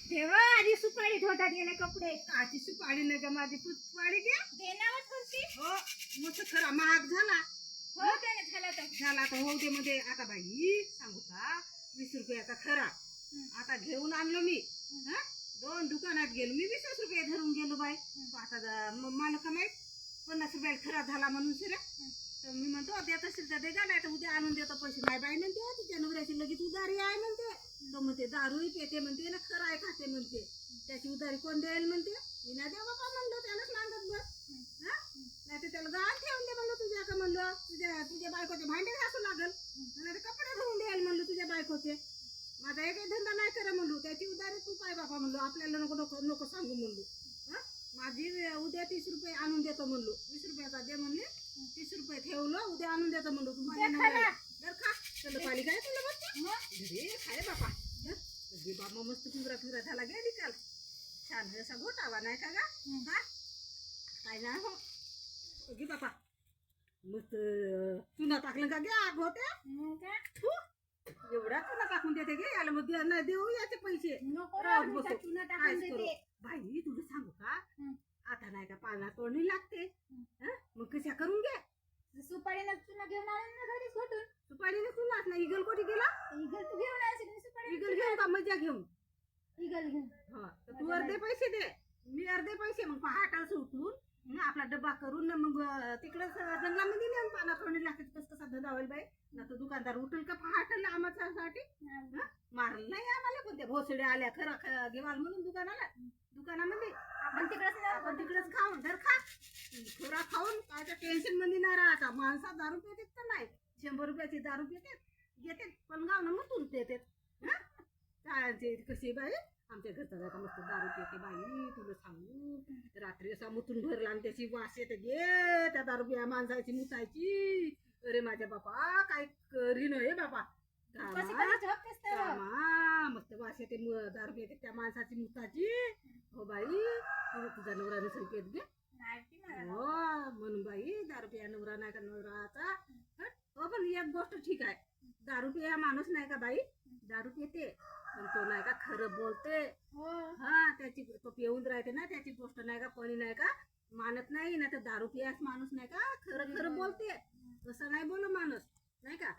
तेव्हा आधी सुपारी ठोठात गेले कपडे. आजी सुपारी न ग माझी सुपारी घ्या. देणार होती. हो मस्त खरा महाग झाला. हो त्याने झाला तर. झाला तर होऊ दे मध्ये. आता बाई सांगू का 20 रुपयाचा खरा आता घेऊन आणलो मी. हा 2 दुकानात गेलो मी 20 रुपये धरून गेलो बाई. आता मला का माहित 50 रुपयाला खरा झाला म्हणून शिरा. तर मी म्हणतो देत असेल तर दे का, नाही तर उद्या आणून देतो पैसे. माय बाई म्हणते तुझ्या नवऱ्याची लगेच उधारी आहे म्हणते. तो म्हणते दारूही पेते म्हणते ना खरं आहे खाते म्हणते. त्याची उधारी कोण देईल म्हणते. मी नाही देऊ बाबा म्हणलं त्यालाच मागत बस. हा नाही तर त्याला गाळ ठेवून दे म्हणलं तुझ्या का म्हणलं. तुझ्या बायकोचे भांडे घासू लागल नाही तर कपडे धुवून द्यायला म्हणलं तुझ्या बायकोचे. माझा एकही धंदा नाही करा म्हणलो. त्याची उधारी तू पाय बाबा म्हणलो. आपल्याला नको नको नको सांगू म्हणलो. हा माझी उद्या 30 रुपये आणून देतो म्हणलो. 20 रुपयाचा दे म्हणले. 30 रुपये ठेवलो उद्या आणून देतो म्हणलो. तुम्हाला जर खा तर पाली काय तुला बघते घरी खाय बापा. बाबा मस्त पिंजरा पिंजरा झाला गेली काल. छान असा घोटावा नाही का गा. हा काय नाही हो गी बापा मस्त चुना टाकलं का गे आग होते. एवढा चुना टाकून देते गे याला मग नाही देऊ याचे पैसे. बाई तुला सांगू का आता नाही का पाना तोडणी लागते. मग कशा करून घे. सुपारीला चुना घेऊन आले ना घरी घोटून. सुपारीने तुलाच ना इगल कोठी गेला. इगल तू घेऊन आली सुपारी. इगल घेऊन का मजा घेऊन. इगल घेऊन हा तर तू अर्धे पैसे दे मी अर्धे पैसे. मग पहाटा सुटून आपला डब्बा करून मग तिकडे जंगलामध्ये नेऊन पाना तोडणी लागते. कसं कसा धंदा होईल बाई. ना तो दुकानदार उठेल का पहाटला आम्हासाठी. मारल नाही आम्हाला कोणत्या भोसड्या आल्या खरा घेवाल म्हणून दुकानामध्ये. आपण तिकडेच खाऊन धर खा खरा खाऊन काय टेन्शन मध्ये नाही राहता. माणसा दारू पितात तर नाही 100 रुपयाची दारू पितात घेतात पण गावना मुतून देतात. काय कशी बाई आमच्या घरचा जाता मस्त दारू पिते बाई. तुला सांगू रात्री असा मुतून भरला आणि त्याची वास येते गे त्या दारू पिया माणसाची मुतायची. अरे माझ्या बापा काय करीन हे बापा. मस्त वास येते दारू पिते त्या माणसाची मुताची. हो बाई तुझा नवरा नसेल पेत गे. हो म्हणून बाई दारू पिया नवरा नाही का नवराचा. हो पण एक गोष्ट ठीक आहे दारू पिया माणूस नाही का बाई दारू पिते पण तो नाही का खरं बोलते. हा त्याची तो पिऊन राहते ना त्याची गोष्ट नाही का कोणी नाही का मानत नाही ना. तर दारू पियास माणूस नाही का खरं खरं बोलते. तसं नाही बोल माणूस नाही का.